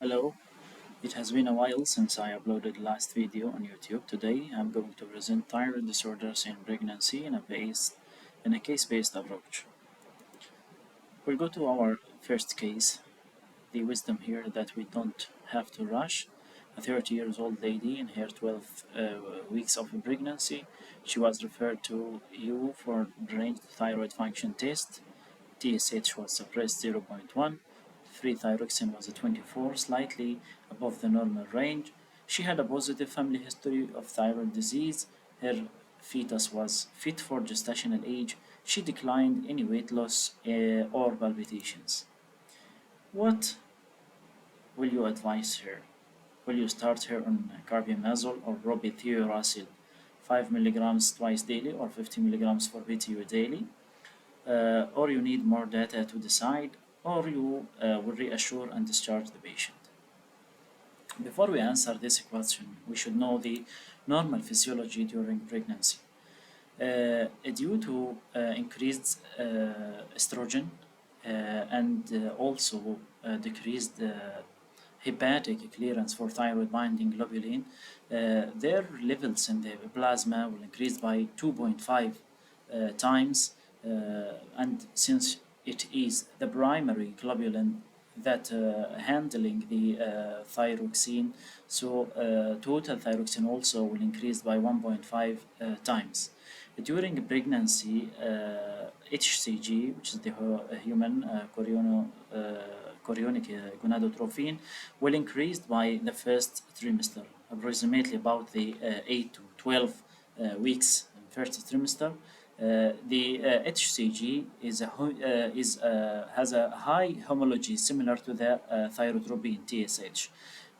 Hello, it has been a while since I uploaded the last video on YouTube. Today I'm going to present thyroid disorders in pregnancy in a case-based approach. We'll go to our first case. The wisdom here that we don't have to rush. A 30 years old lady in her 12 weeks of pregnancy. She was referred to you for range thyroid function test. TSH was suppressed 0.1, free thyroxine was at 24, slightly above the normal range. She had a positive family history of thyroid disease. Her fetus was fit for gestational age. She declined any weight loss or palpitations. What will you advise her? Will you start her on carbimazole or robitheuracil 5 milligrams twice daily or 50 milligrams for PTU daily? Or you need more data to decide, or you will reassure and discharge the patient. Before we answer this question, we should know the normal physiology during pregnancy. Due to increased estrogen and also decreased hepatic clearance for thyroid binding globulin, their levels in the plasma will increase by 2.5 times, and since it is the primary globulin that handling the thyroxine, so total thyroxine also will increase by 1.5 times. During pregnancy, HCG, which is the human chorionic gonadotrophin, will increase by the first trimester, approximately about the 8 to 12 weeks in first trimester. The HCG has a high homology similar to the thyrotropin TSH.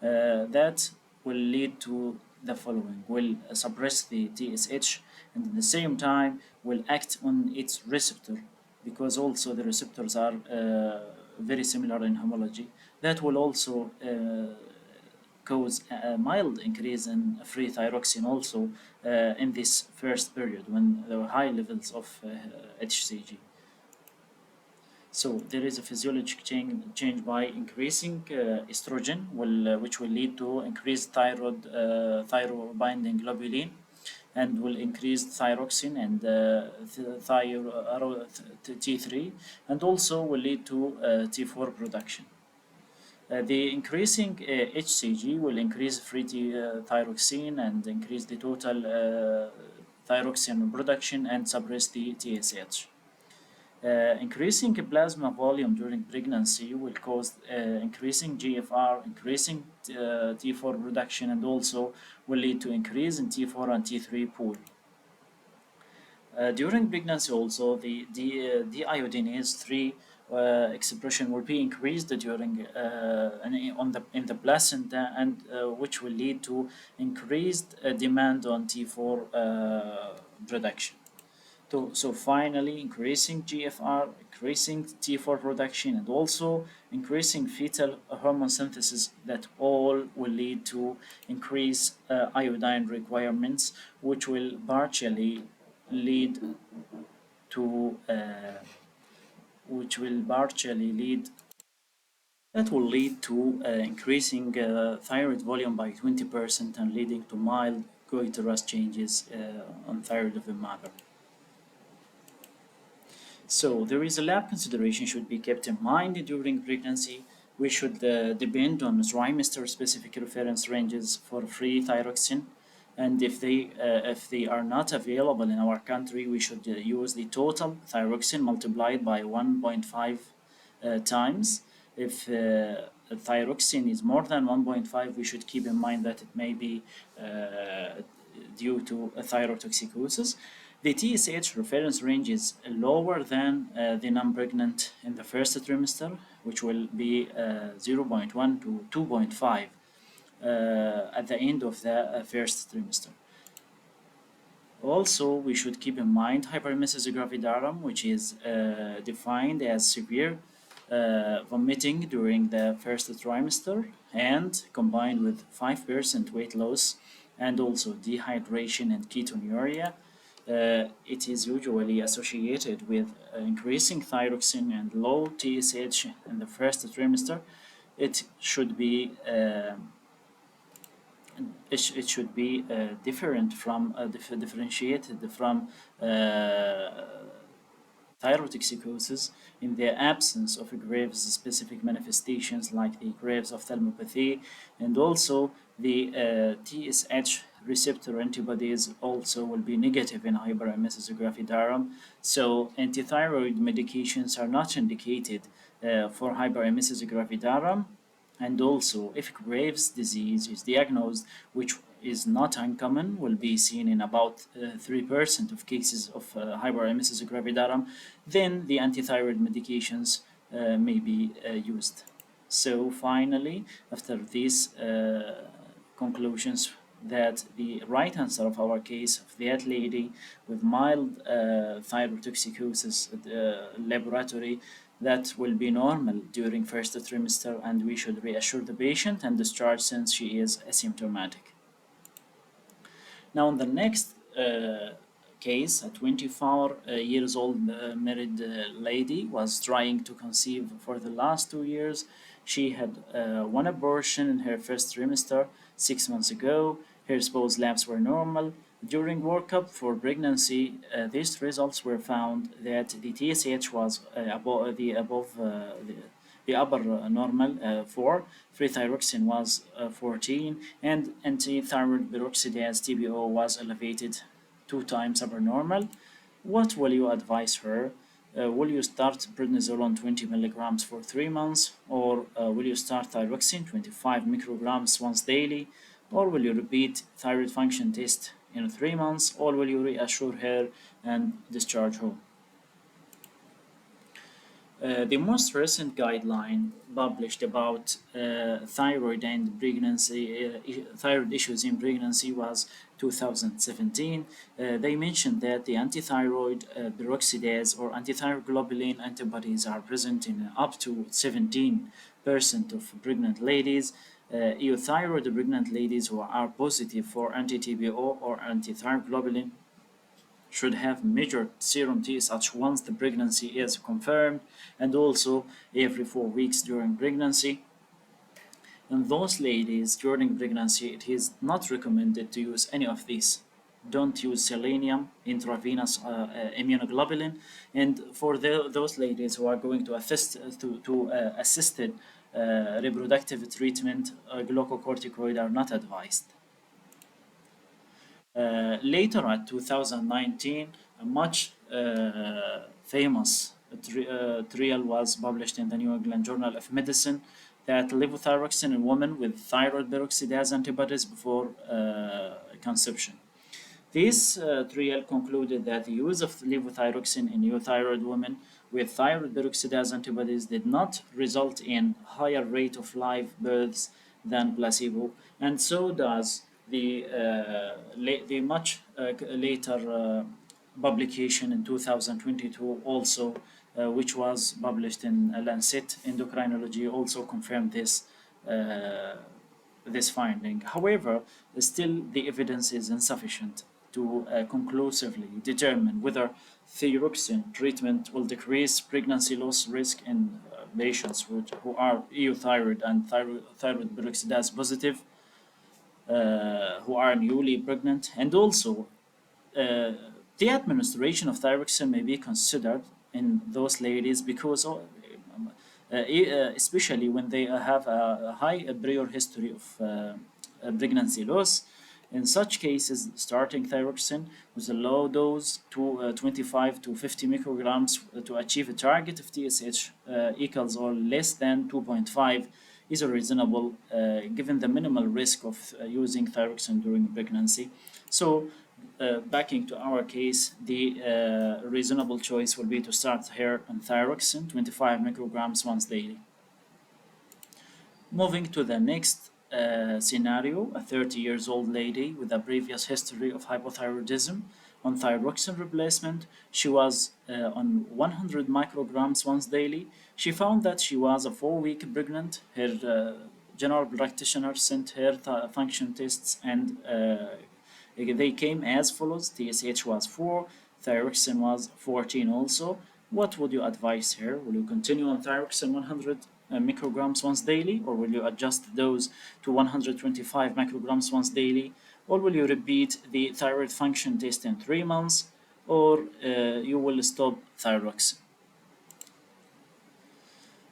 That will lead to the following: will suppress the TSH and at the same time will act on its receptor, because also the receptors are very similar in homology. That will also cause a mild increase in free thyroxine also in this first period when there are high levels of HCG. So there is a physiologic change by increasing estrogen, which will lead to increased thyroid binding globulin, and will increase thyroxine and T3, and also will lead to T4 production. The increasing HCG will increase free thyroxine and increase the total thyroxine production and suppress the TSH. Increasing plasma volume during pregnancy will cause increasing GFR, increasing T4 production, and also will lead to increase in T4 and T3 pool. During pregnancy also, the deiodinase 3 expression will be increased during in the placenta, and which will lead to increased demand on T4 production. So finally, increasing GFR, increasing T4 production, and also increasing fetal hormone synthesis, that all will lead to increase iodine requirements, which will partially lead to which will partially lead that will lead to increasing thyroid volume by 20% and leading to mild coiturous changes on thyroid of the mother. So there is a lab consideration should be kept in mind during pregnancy. We should depend on trimester specific reference ranges for free thyroxine, and if they are not available in our country, we should use the total thyroxine multiplied by 1.5 times. If thyroxine is more than 1.5, we should keep in mind that it may be due to a thyrotoxicosis. The TSH reference range is lower than the non-pregnant in the first trimester, which will be 0.1 to 2.5 at the end of the first trimester. Also, we should keep in mind hyperemesis gravidarum, which is defined as severe vomiting during the first trimester and combined with 5% weight loss and also dehydration and ketonuria. It is usually associated with increasing thyroxine and low TSH in the first trimester. it should be it should be different from differentiated from thyrotoxicosis in the absence of Graves' specific manifestations like the Graves ophthalmopathy, and also the TSH receptor antibodies also will be negative in hyperemesis gravidarum. So antithyroid medications are not indicated for hyperemesis gravidarum, and also, if Graves' disease is diagnosed, which is not uncommon, will be seen in about 3% of cases of hyperemesis gravidarum, then the antithyroid medications may be used. So finally, after these conclusions, that the right answer of our case of that lady with mild thyrotoxicosis laboratory, that will be normal during first trimester, and we should reassure the patient and discharge since she is asymptomatic. Now, in the next case, a 24 years old married lady was trying to conceive for the last 2 years. She had one abortion in her first trimester 6 months ago. Her spouse labs were normal. During workup for pregnancy, these results were found that the TSH was the upper normal 4, free thyroxine was 14, and anti-thyroid peroxidase TPO was elevated 2 times upper normal. What will you advise her? Will you start prednisone on 20 milligrams for 3 months, or will you start thyroxine 25 micrograms once daily, or will you repeat thyroid function test in 3 months, or will you reassure her and discharge her? The most recent guideline published about thyroid and pregnancy, thyroid issues in pregnancy was 2017. They mentioned that the antithyroid peroxidase or antithyroglobulin antibodies are present in up to 17% of pregnant ladies. Euthyroid pregnant ladies who are positive for anti-TPO or antithyroglobulin should have measured serum TSH once the pregnancy is confirmed, and also every 4 weeks during pregnancy. In those ladies during pregnancy, it is not recommended to use any of these. Don't use selenium, intravenous immunoglobulin, and for those ladies who are going to assisted reproductive treatment, glucocorticoid are not advised. Later at 2019, a much famous trial was published in the New England Journal of Medicine that levothyroxine in women with thyroid peroxidase antibodies before conception. This trial concluded that the use of levothyroxine in euthyroid women with thyroid peroxidase antibodies did not result in higher rate of live births than placebo, and so does the much later publication in 2022 also, which was published in Lancet Endocrinology, also confirmed this finding. However, still the evidence is insufficient to conclusively determine whether thyroxine treatment will decrease pregnancy loss risk in patients who are euthyroid and thyroid peroxidase positive, who are newly pregnant, and also the administration of thyroxine may be considered in those ladies because especially when they have a high prior history of pregnancy loss. In such cases, starting thyroxine with a low dose to 25 to 50 micrograms to achieve a target of TSH equals or less than 2.5 is a reasonable given the minimal risk of using thyroxine during pregnancy. So backing to our case, the reasonable choice will be to start her on thyroxine 25 micrograms once daily. Moving to the next scenario, a 30 years old lady with a previous history of hypothyroidism on thyroxine replacement. She was on 100 micrograms once daily. She found that she was a 4 week pregnant. Her general practitioner sent her function tests, and they came as follows. TSH was 4, thyroxine was 14 also. What would you advise her? Will you continue on thyroxine 100 micrograms once daily, or will you adjust the dose to 125 micrograms once daily, or will you repeat the thyroid function test in 3 months, or you will stop thyroxine?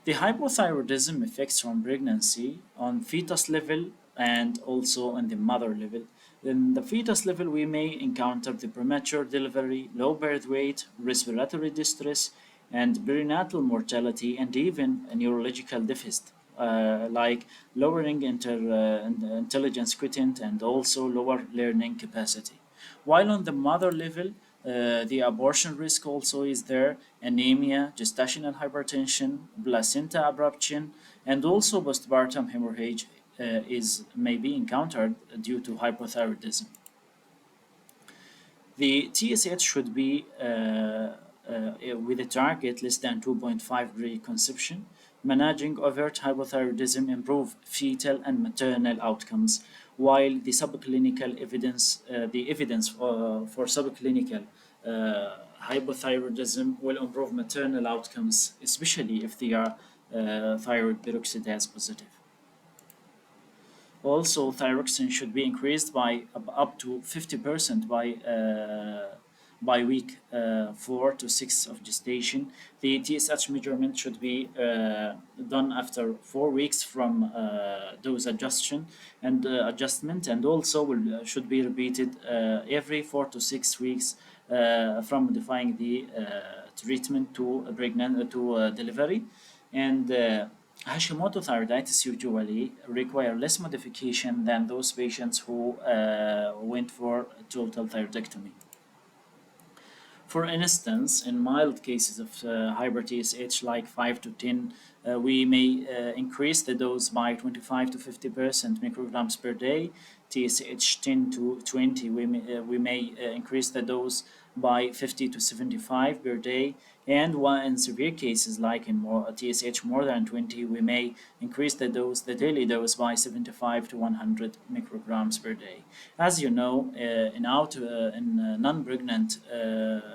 The hypothyroidism effects from pregnancy on fetus level and also on the mother level. In the fetus level, we may encounter the premature delivery, low birth weight, respiratory distress, and perinatal mortality, and even a neurological deficit, like lowering intelligence quotient and also lower learning capacity. While on the mother level, the abortion risk also is there, anemia, gestational hypertension, placenta abruption, and also postpartum hemorrhage is may be encountered due to hypothyroidism. The TSH should be with a target less than 2.5 pre-conception. Managing overt hypothyroidism improve fetal and maternal outcomes, while the subclinical evidence, the evidence for subclinical hypothyroidism will improve maternal outcomes, especially if they are thyroid peroxidase positive. Also, thyroxine should be increased by up to 50% by week 4 to 6 of gestation. The TSH measurement should be done after 4 weeks from dose adjustment, and also should be repeated every 4 to 6 weeks from modifying the treatment to pregnant to delivery. And Hashimoto thyroiditis usually require less modification than those patients who went for total thyroidectomy. For instance, in mild cases of hyper TSH like 5 to 10, we may increase the dose by 25 to 50% micrograms per day. TSH 10 to 20, we may increase the dose by 50 to 75 per day. And in severe cases like in TSH more than 20, we may increase the daily dose by 75 to 100 micrograms per day. As you know, in non-pregnant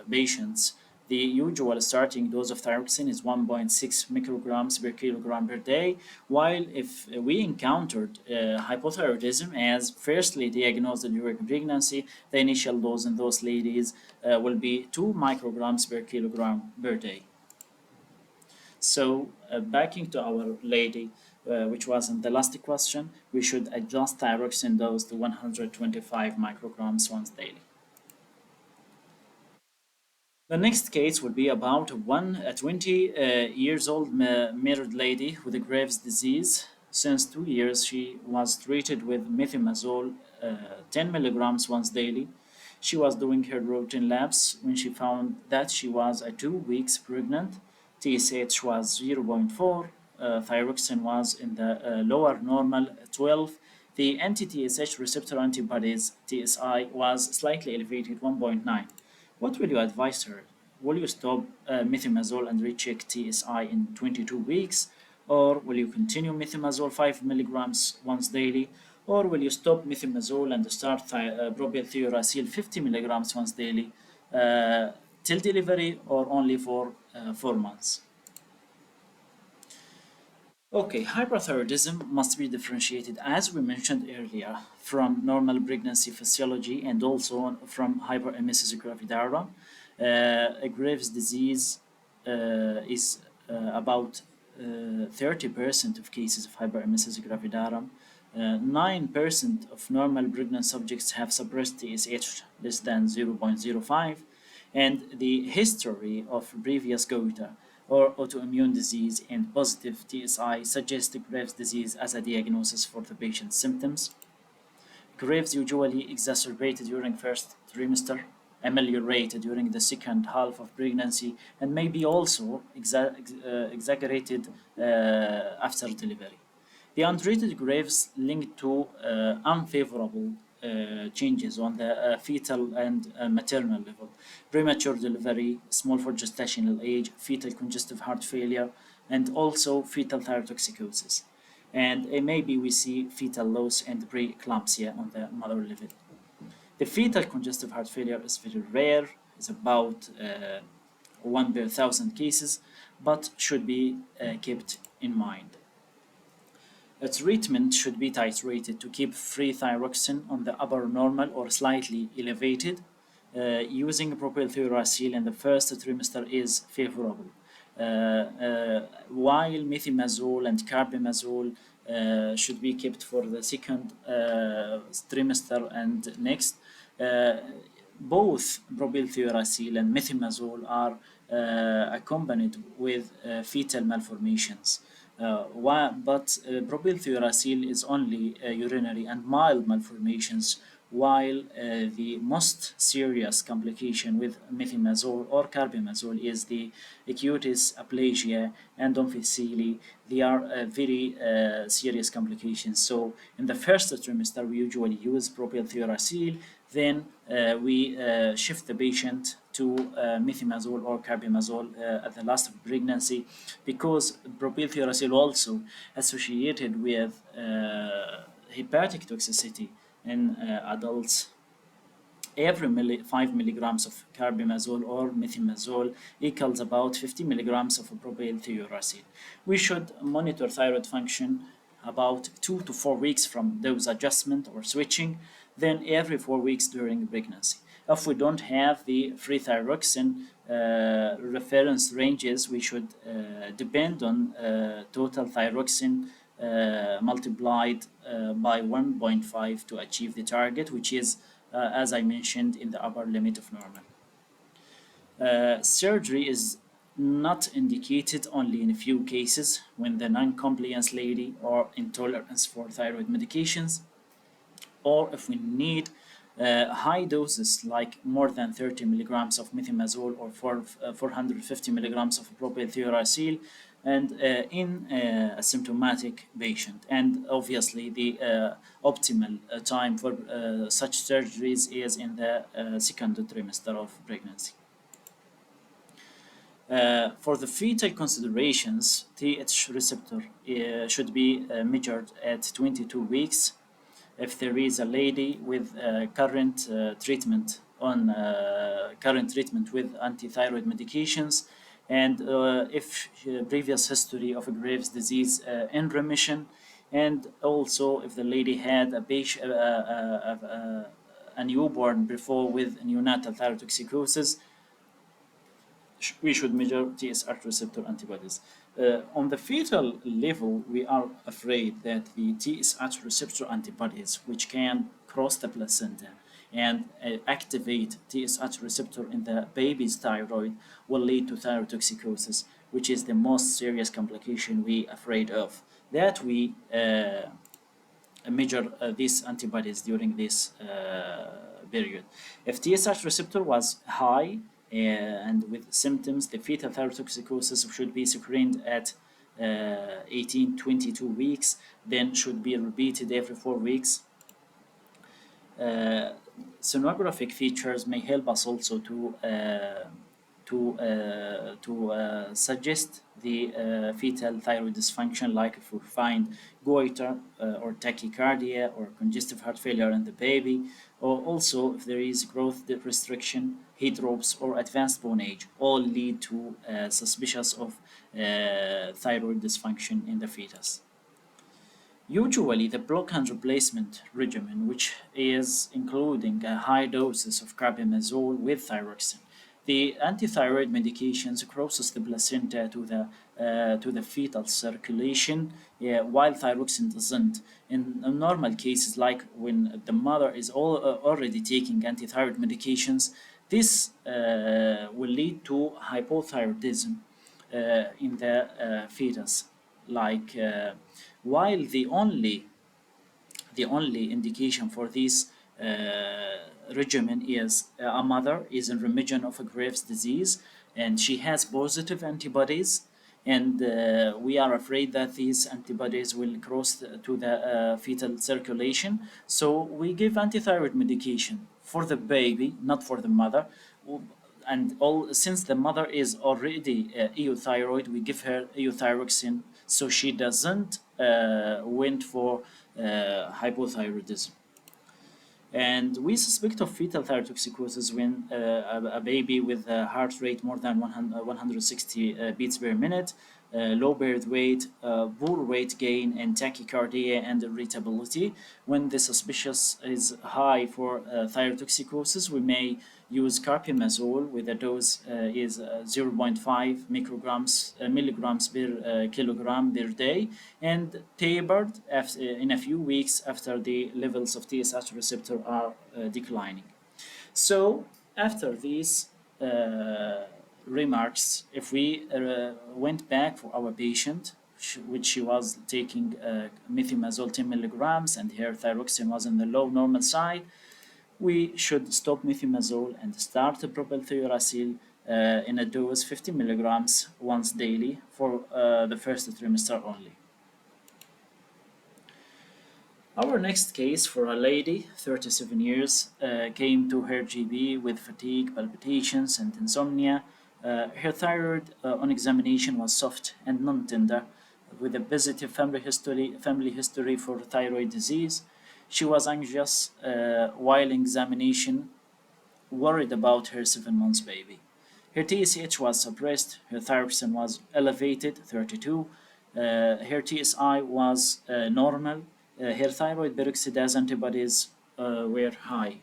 patients, the usual starting dose of thyroxine is 1.6 micrograms per kilogram per day, while if we encountered hypothyroidism as firstly diagnosed during pregnancy, the initial dose in those ladies will be 2 micrograms per kilogram per day. So, backing to our lady, which was in the last question, we should adjust thyroxine dose to 125 micrograms once daily. The next case will be about a 20 years old married lady with a Graves' disease. Since 2 years, she was treated with methimazole 10 milligrams once daily. She was doing her routine labs when she found that she was 2 weeks pregnant. TSH was 0.4, thyroxine was in the lower normal 12. The anti-TSH receptor antibodies TSI was slightly elevated 1.9. What will you advise her? Will you stop methimazole and recheck TSI in 22 weeks? Or will you continue methimazole 5 milligrams once daily? Or will you stop methimazole and start propylthiouracil 50 milligrams once daily till delivery or only for 4 months? Okay, hyperthyroidism must be differentiated, as we mentioned earlier, from normal pregnancy physiology and also from hyperemesis gravidarum. A Graves' disease is about 30% of cases of hyperemesis gravidarum. 9% of normal pregnant subjects have suppressed TSH less than 0.05, and the history of previous goiter or autoimmune disease and positive TSI suggest Graves' disease as a diagnosis for the patient's symptoms. Graves usually exacerbated during first trimester, ameliorated during the second half of pregnancy, and may be also exaggerated after delivery. The untreated Graves linked to unfavorable changes on the fetal and maternal level, premature delivery, small for gestational age, fetal congestive heart failure, and also fetal thyrotoxicosis. And maybe we see fetal loss and preeclampsia on the mother level. The fetal congestive heart failure is very rare, it's about 1 per 1,000 cases, but should be kept in mind. A treatment should be titrated to keep free thyroxine on the upper normal or slightly elevated. Using propylthiouracil in the first trimester is favorable, while methimazole and carbimazole should be kept for the second trimester and next. Uh, Both propylthiouracil and methimazole are accompanied with fetal malformations. But propylthiouracil is only urinary and mild malformations, while the most serious complication with methimazole or carbimazole is the cutis, aplasia, and omphyseally. They are very serious complications. So in the first trimester, we usually use propylthiouracil. Then we shift the patient to methimazole or carbimazole at the last of pregnancy, because propylthiouracil also associated with hepatic toxicity in adults. Every 5 milligrams of carbimazole or methimazole equals about 50 milligrams of propylthiouracil. We should monitor thyroid function about 2 to 4 weeks from dose adjustment or switching, then every 4 weeks during pregnancy. If we don't have the free thyroxine reference ranges, we should depend on total thyroxine multiplied by 1.5 to achieve the target, which is, as I mentioned, in the upper limit of normal. Surgery is not indicated only in a few cases when the non-compliance lady or intolerance for thyroid medications, or if we need high doses like more than 30 milligrams of methimazole or 450 milligrams of propylthiouracil, and in a symptomatic patient. And obviously the optimal time for such surgeries is in the second trimester of pregnancy. For the fetal considerations, TH receptor should be measured at 22 weeks. If there is a lady with current treatment with anti-thyroid medications, and if previous history of a Graves' disease in remission, and also if the lady had a newborn before with neonatal thyrotoxicosis, we should measure TSH receptor antibodies. On the fetal level, we are afraid that the TSH receptor antibodies, which can cross the placenta and activate TSH receptor in the baby's thyroid, will lead to thyrotoxicosis, which is the most serious complication we are afraid of. That we measure these antibodies during this period. If TSH receptor was high and with symptoms, the fetal thyrotoxicosis should be screened at 18-22 weeks, then should be repeated every 4 weeks. Sonographic features may help us also to suggest the fetal thyroid dysfunction, like if we find goiter or tachycardia or congestive heart failure in the baby, or also if there is growth restriction, heat drops, or advanced bone age, all lead to suspicious of thyroid dysfunction in the fetus. Usually, the block and replacement regimen, which is including high doses of carbimazole with thyroxine. The antithyroid medications crosses the placenta to the fetal circulation, while thyroxine doesn't. In normal cases, like when the mother is already taking antithyroid medications, this will lead to hypothyroidism in the fetus. Like while the only indication for this regimen is a mother is in remission of a Graves' disease and she has positive antibodies, and we are afraid that these antibodies will cross to the fetal circulation. So we give antithyroid medication for the baby, not for the mother. And all, since the mother is already euthyroid, we give her euthyroxine so she doesn't went for hypothyroidism. And we suspect of fetal thyrotoxicosis when a baby with a heart rate more than 160 beats per minute, low birth weight, poor weight gain, and tachycardia and irritability. When the suspicious is high for thyrotoxicosis, we may use carpimazole with a dose is zero point 0.5 milligrams per kilogram per day, and tapered in a few weeks after the levels of TSH receptor are declining. So, after these remarks, if we went back for our patient, which she was taking methimazole 10 milligrams and her thyroxine was in the low normal side, we should stop methimazole and start propylthiouracil in a dose 50 milligrams once daily for the first trimester only. Our next case for a lady, 37 years, came to her GB with fatigue, palpitations, and insomnia. Her thyroid on examination was soft and non-tender, with a positive family history for thyroid disease. She was anxious while examination, worried about her 7 months baby. Her TSH was suppressed, her thyroxine was elevated, 32, her TSI was normal, her thyroid peroxidase antibodies were high,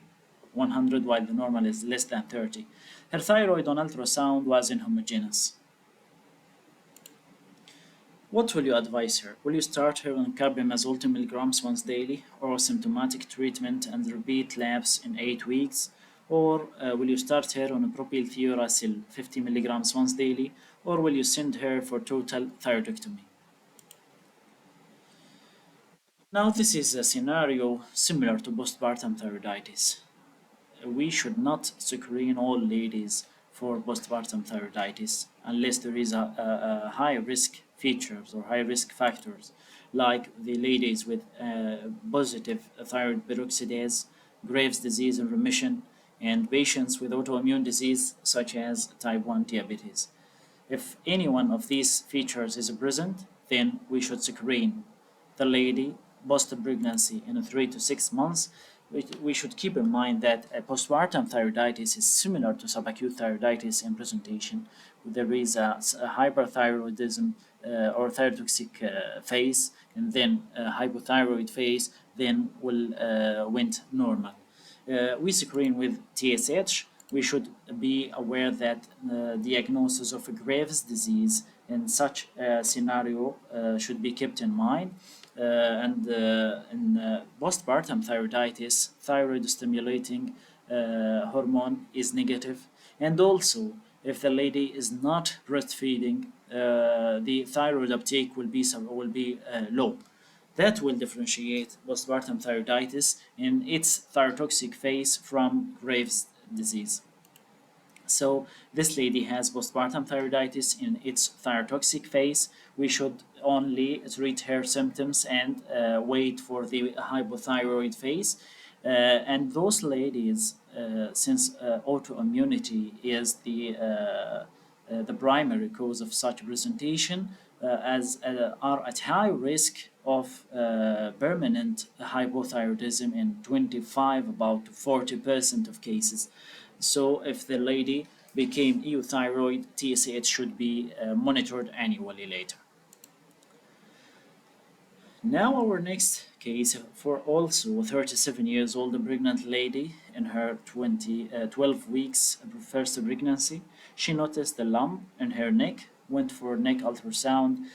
100, while the normal is less than 30. Her thyroid on ultrasound was inhomogeneous. What will you advise her? Will you start her on carbimazole 2 milligrams once daily, or symptomatic treatment and repeat labs in 8 weeks? Or will you start her on propylthiouracil 50 milligrams once daily, or will you send her for total thyroidectomy? Now, this is a scenario similar to postpartum thyroiditis. We should not screen all ladies for postpartum thyroiditis unless there is a high risk features or high risk factors, like the ladies with positive thyroid peroxidase, Graves' disease in remission, and patients with autoimmune disease such as type 1 diabetes. If any one of these features is present, then we should screen the lady post-pregnancy in 3 to 6 months. We should keep in mind that postpartum thyroiditis is similar to subacute thyroiditis in presentation. There is a hyperthyroidism or thyrotoxic phase, and then a hypothyroid phase, then will went normal. We screen with TSH. We should be aware that diagnosis of a Graves' disease in such a scenario should be kept in mind. And in postpartum thyroiditis, thyroid stimulating hormone is negative, and also if the lady is not breastfeeding, the thyroid uptake will be low. That will differentiate postpartum thyroiditis in its thyrotoxic phase from Graves' disease. So this lady has postpartum thyroiditis in its thyrotoxic phase. We should only treat her symptoms and wait for the hypothyroid phase. And those ladies, since autoimmunity is the primary cause of such presentation, are at high risk of permanent hypothyroidism in 25 about 40% of cases. So if the lady became euthyroid, TSH should be monitored annually later. Now our next case for also 37 years old pregnant lady in her 12 weeks first pregnancy. She noticed a lump in her neck, went for neck ultrasound,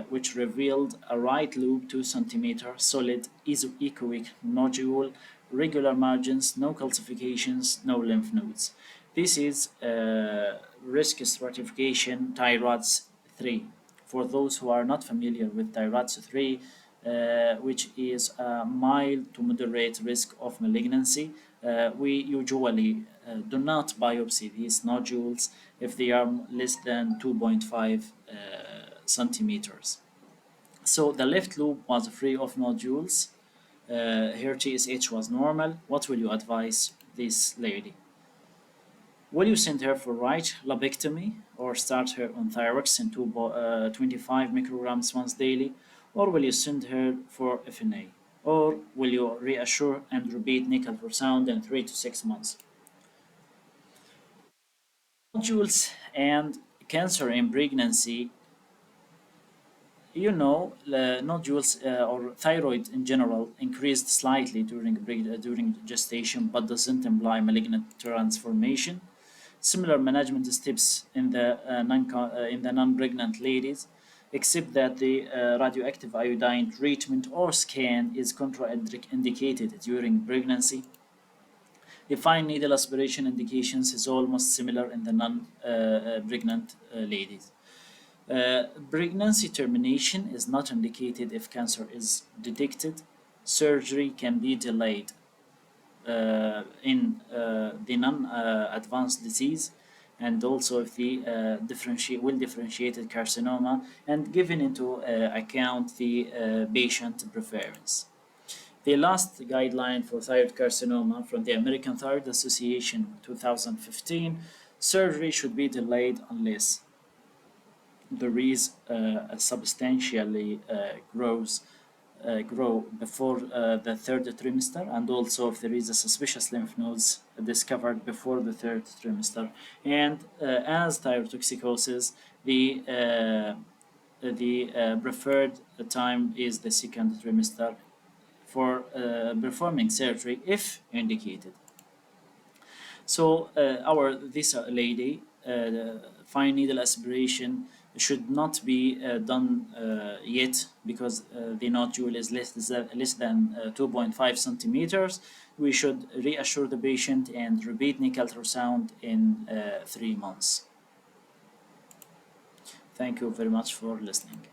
which revealed a right lobe 2 centimeter solid isoechoic nodule, regular margins, no calcifications, no lymph nodes. This is risk stratification TIRADS 3. For those who are not familiar with TIRADS 3, which is a mild to moderate risk of malignancy, we usually do not biopsy these nodules if they are less than 2.5 centimeters. So the left lobe was free of nodules. Her TSH was normal. What will you advise this lady? Will you send her for right lobectomy or start her on thyroxine 25 micrograms once daily, or will you send her for FNA? Or will you reassure and repeat neck ultrasound in 3 to 6 months? Nodules and cancer in pregnancy Nodules or thyroid in general increased slightly during gestation, but doesn't imply malignant transformation. Similar management steps in the non-pregnant ladies, except that the radioactive iodine treatment or scan is contraindicated during pregnancy. The fine needle aspiration indications is almost similar in the non-pregnant ladies. Pregnancy termination is not indicated if cancer is detected. Surgery can be delayed in the non-advanced disease, and also if the well-differentiated carcinoma, and given into account the patient preference. The last guideline for thyroid carcinoma from the American Thyroid Association 2015: surgery should be delayed unless there is a substantially grow before the third trimester, and also if there is a suspicious lymph nodes discovered before the third trimester. And as thyrotoxicosis, the preferred time is the second trimester for performing surgery if indicated. So our this lady, fine needle aspiration should not be done yet, because the nodule is less than 2.5 centimeters. We should reassure the patient and repeat nickel ultrasound in 3 months. Thank you very much for listening.